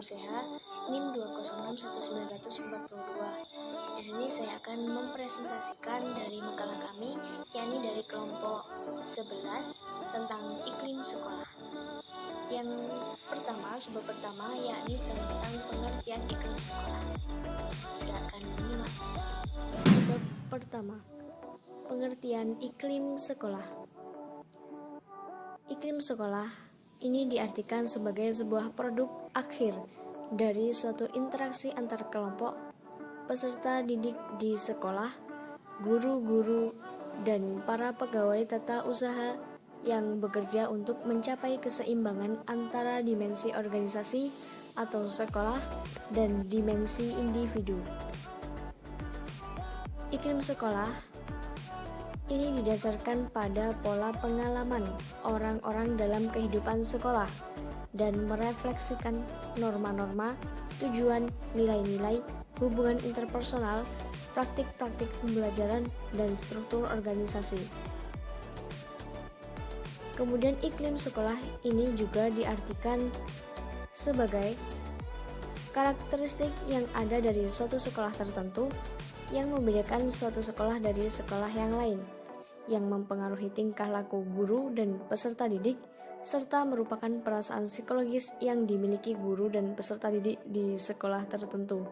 Nuseha, NIM 2061942. Di sini saya akan mempresentasikan dari makalah kami, yakni dari kelompok 11 tentang iklim sekolah. Yang pertama, sumber pertama yakni tentang pengertian iklim sekolah. Silakan menyimak. Sumber pertama, pengertian iklim sekolah. Iklim sekolah ini diartikan sebagai sebuah produk akhir dari suatu interaksi antar kelompok peserta didik di sekolah, guru-guru, dan para pegawai tata usaha yang bekerja untuk mencapai keseimbangan antara dimensi organisasi atau sekolah dan dimensi individu. Iklim sekolah ini didasarkan pada pola pengalaman orang-orang dalam kehidupan sekolah dan merefleksikan norma-norma, tujuan, nilai-nilai, hubungan interpersonal, praktik-praktik pembelajaran, dan struktur organisasi. Kemudian iklim sekolah ini juga diartikan sebagai karakteristik yang ada dari suatu sekolah tertentu yang membedakan suatu sekolah dari sekolah yang lain, yang mempengaruhi tingkah laku guru dan peserta didik, serta merupakan perasaan psikologis yang dimiliki guru dan peserta didik di sekolah tertentu.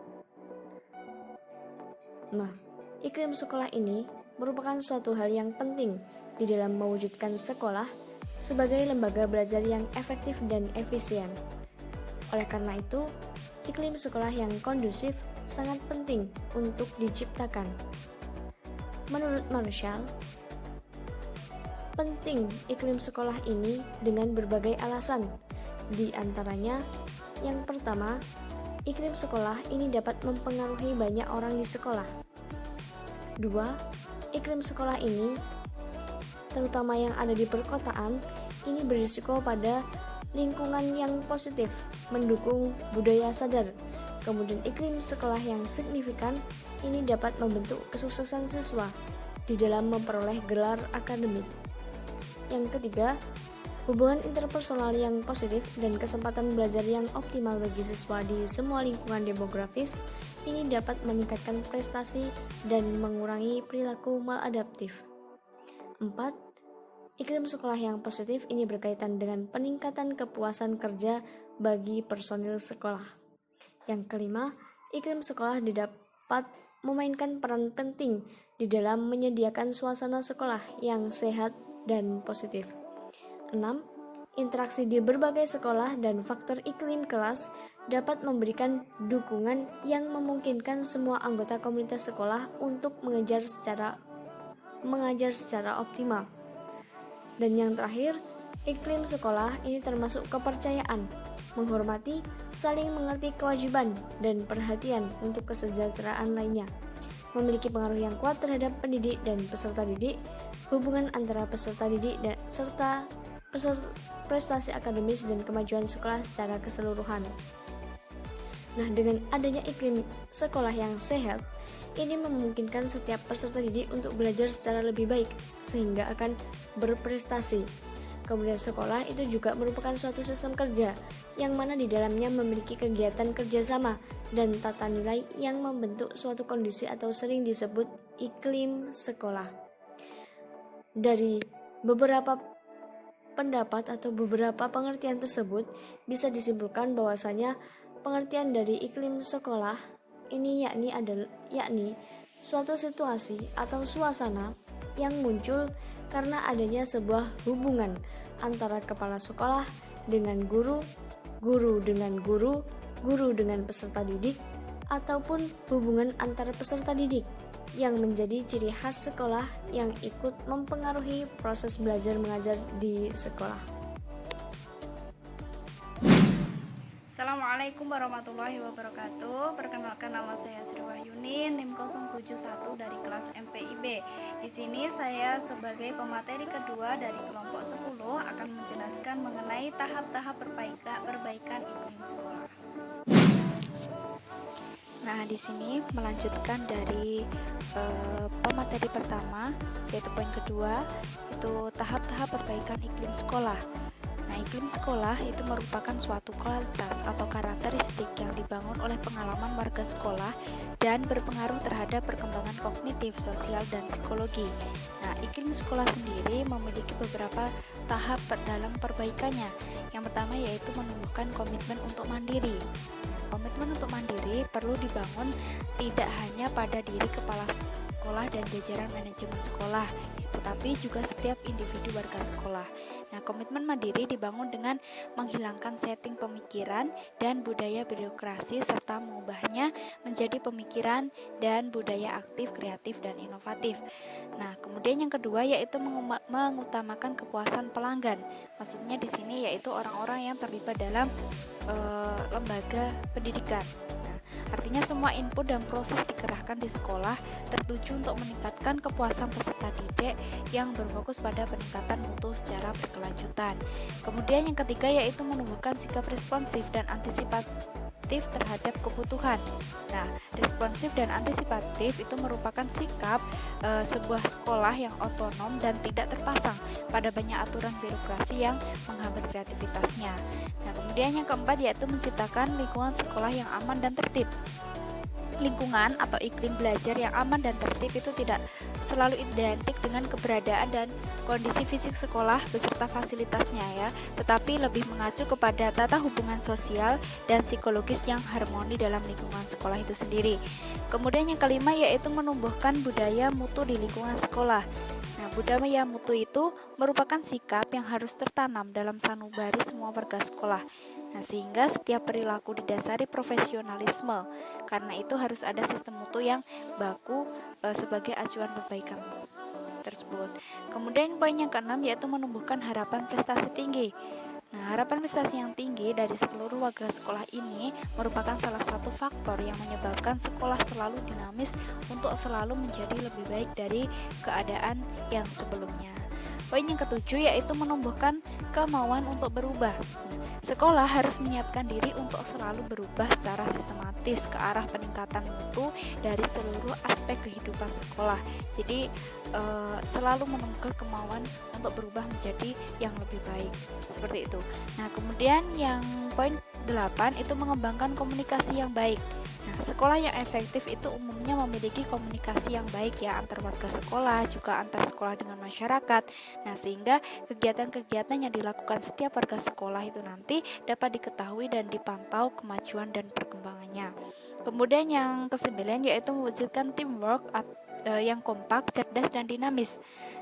Nah, iklim sekolah ini merupakan suatu hal yang penting di dalam mewujudkan sekolah sebagai lembaga belajar yang efektif dan efisien. Oleh karena itu, iklim sekolah yang kondusif sangat penting untuk diciptakan. Menurut Marshall, penting iklim sekolah ini dengan berbagai alasan. Di antaranya, yang pertama, iklim sekolah ini dapat mempengaruhi banyak orang di sekolah. 2. Iklim sekolah ini, terutama yang ada di perkotaan, ini berisiko pada lingkungan yang positif, mendukung budaya sadar. Kemudian iklim sekolah yang signifikan ini dapat membentuk kesuksesan siswa di dalam memperoleh gelar akademik. Yang ketiga, hubungan interpersonal yang positif dan kesempatan belajar yang optimal bagi siswa di semua lingkungan demografis ini dapat meningkatkan prestasi dan mengurangi perilaku maladaptif. 4. Iklim sekolah yang positif ini berkaitan dengan peningkatan kepuasan kerja bagi personil sekolah. Yang kelima, iklim sekolah dapat memainkan peran penting di dalam menyediakan suasana sekolah yang sehat dan positif. 6. Interaksi di berbagai sekolah dan faktor iklim kelas dapat memberikan dukungan yang memungkinkan semua anggota komunitas sekolah untuk mengajar secara optimal. Dan yang terakhir, iklim sekolah ini termasuk kepercayaan, menghormati, saling mengerti kewajiban, dan perhatian untuk kesejahteraan lainnya. Memiliki pengaruh yang kuat terhadap pendidik dan peserta didik, hubungan antara peserta didik dan serta prestasi akademis dan kemajuan sekolah secara keseluruhan. Nah, dengan adanya iklim sekolah yang sehat, ini memungkinkan setiap peserta didik untuk belajar secara lebih baik, sehingga akan berprestasi. Kemudian sekolah itu juga merupakan suatu sistem kerja, yang mana di dalamnya memiliki kegiatan kerjasama dan tata nilai yang membentuk suatu kondisi atau sering disebut iklim sekolah. Dari beberapa pendapat atau beberapa pengertian tersebut, bisa disimpulkan bahwasanya pengertian dari iklim sekolah ini yakni suatu situasi atau suasana yang muncul karena adanya sebuah hubungan antara kepala sekolah dengan guru, guru dengan guru, guru dengan peserta didik, ataupun hubungan antara peserta didik yang menjadi ciri khas sekolah yang ikut mempengaruhi proses belajar mengajar di sekolah. Assalamualaikum warahmatullahi wabarakatuh. Perkenalkan, nama saya Sri Wahyuni, NIM 071 dari kelas MPIB. Di sini saya sebagai pemateri kedua dari kelompok 10 akan menjelaskan mengenai tahap-tahap perbaikan iklim sekolah. Nah, di sini melanjutkan dari pemateri pertama, yaitu poin kedua, itu tahap-tahap perbaikan iklim sekolah. Nah, iklim sekolah itu merupakan suatu kualitas atau karakteristik yang dibangun oleh pengalaman warga sekolah dan berpengaruh terhadap perkembangan kognitif, sosial, dan psikologi. Nah, iklim sekolah sendiri memiliki beberapa tahap dalam perbaikannya. Yang pertama yaitu menumbuhkan komitmen untuk mandiri. Komitmen untuk mandiri perlu dibangun tidak hanya pada diri kepala sekolah dan jajaran manajemen sekolah, tetapi juga setiap individu warga sekolah. Nah, komitmen mandiri dibangun dengan menghilangkan setting pemikiran dan budaya birokrasi serta mengubahnya menjadi pemikiran dan budaya aktif, kreatif, dan inovatif. Nah, kemudian yang kedua yaitu mengutamakan kepuasan pelanggan. Maksudnya di sini yaitu orang-orang yang terlibat dalam lembaga pendidikan. Nah, artinya semua input dan proses dikerahkan di sekolah tertuju untuk meningkatkan kepuasan peserta didik yang berfokus pada peningkatan mutu secara berkelanjutan. Kemudian yang ketiga yaitu menumbuhkan sikap responsif dan antisipatif terhadap kebutuhan. Nah, responsif dan antisipatif itu merupakan sikap sebuah sekolah yang otonom dan tidak terpasang pada banyak aturan birokrasi yang menghambat kreativitasnya. Nah, kemudian yang keempat yaitu menciptakan lingkungan sekolah yang aman dan tertib. Lingkungan atau iklim belajar yang aman dan tertib itu tidak selalu identik dengan keberadaan dan kondisi fisik sekolah beserta fasilitasnya ya, tetapi lebih mengacu kepada tata hubungan sosial dan psikologis yang harmoni dalam lingkungan sekolah itu sendiri. Kemudian yang kelima yaitu menumbuhkan budaya mutu di lingkungan sekolah. Nah, budaya mutu itu merupakan sikap yang harus tertanam dalam sanubari semua warga sekolah. Nah, sehingga setiap perilaku didasari profesionalisme. Karena itu harus ada sistem mutu yang baku sebagai acuan perbaikan tersebut. Kemudian poin yang keenam yaitu menumbuhkan harapan prestasi tinggi. Nah, harapan prestasi yang tinggi dari seluruh warga sekolah ini merupakan salah satu faktor yang menyebabkan sekolah selalu dinamis untuk selalu menjadi lebih baik dari keadaan yang sebelumnya. Poin yang ketujuh yaitu menumbuhkan kemauan untuk berubah. Sekolah harus menyiapkan diri untuk selalu berubah secara sistematis ke arah peningkatan mutu dari seluruh aspek kehidupan sekolah. Jadi selalu menemukan kemauan untuk berubah menjadi yang lebih baik. Seperti itu. Nah, kemudian yang poin 8 itu mengembangkan komunikasi yang baik. Nah, sekolah yang efektif itu umumnya memiliki komunikasi yang baik ya antar warga sekolah, juga antar sekolah dengan masyarakat. Nah, sehingga kegiatan-kegiatan yang dilakukan setiap warga sekolah itu nanti dapat diketahui dan dipantau kemajuan dan perkembangannya. Kemudian yang kesembilan yaitu mewujudkan teamwork yang kompak, cerdas, dan dinamis.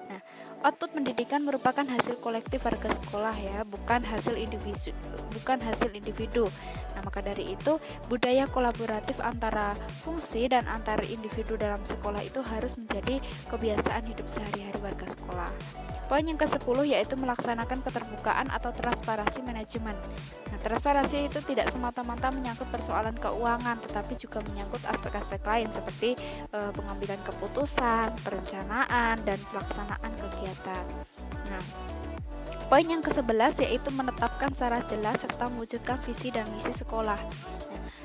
Nah, output pendidikan merupakan hasil kolektif warga sekolah ya, bukan hasil individu. Nah, maka dari itu budaya kolaboratif antara fungsi dan antar individu dalam sekolah itu harus menjadi kebiasaan hidup sehari-hari warga sekolah. Poin yang ke-10 yaitu melaksanakan keterbukaan atau transparansi manajemen. Nah, transparansi itu tidak semata-mata menyangkut persoalan keuangan, tetapi juga menyangkut aspek-aspek lain seperti pengambilan keputusan, perencanaan, dan pelaksanaan kegiatan. Nah, poin yang ke-11 yaitu menetapkan secara jelas serta mewujudkan visi dan misi sekolah.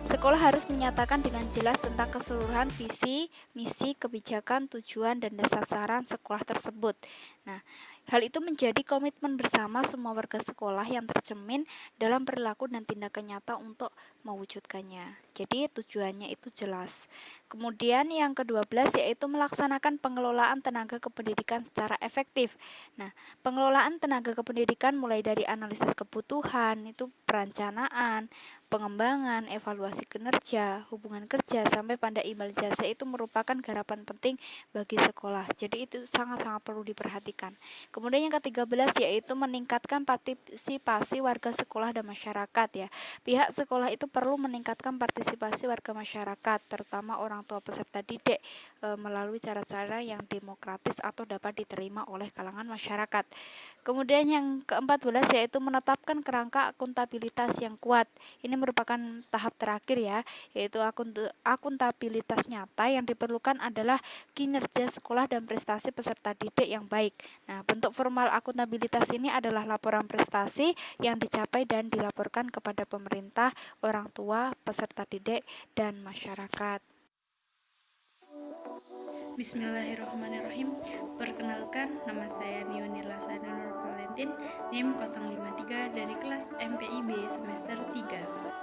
Sekolah harus menyatakan dengan jelas tentang keseluruhan visi, misi, kebijakan, tujuan, dan sasaran sekolah tersebut. Nah, hal itu menjadi komitmen bersama semua warga sekolah yang tercermin dalam perilaku dan tindakan nyata untuk mewujudkannya. Jadi tujuannya itu jelas. Kemudian yang ke-12 yaitu melaksanakan pengelolaan tenaga kependidikan secara efektif. Nah, pengelolaan tenaga kependidikan mulai dari analisis kebutuhan, itu perencanaan, pengembangan, evaluasi kinerja, hubungan kerja, sampai pada ijazah itu merupakan garapan penting bagi sekolah. Jadi itu sangat-sangat perlu diperhatikan. Kemudian yang ke-13 yaitu meningkatkan partisipasi warga sekolah dan masyarakat ya. Pihak sekolah itu perlu meningkatkan partisipasi warga masyarakat, terutama orang tua peserta didik melalui cara-cara yang demokratis atau dapat diterima oleh kalangan masyarakat. Kemudian yang ke-14 yaitu menetapkan kerangka akuntabilitas yang kuat. Ini merupakan tahap terakhir ya, yaitu akuntabilitas nyata yang diperlukan adalah kinerja sekolah dan prestasi peserta didik yang baik. Nah, bentuk formal akuntabilitas ini adalah laporan prestasi yang dicapai dan dilaporkan kepada pemerintah, orang tua, peserta didik, dan masyarakat. Bismillahirrahmanirrahim. Perkenalkan, nama saya Nionila Sanur Yuntin, NIM 053 dari kelas MPIB semester 3.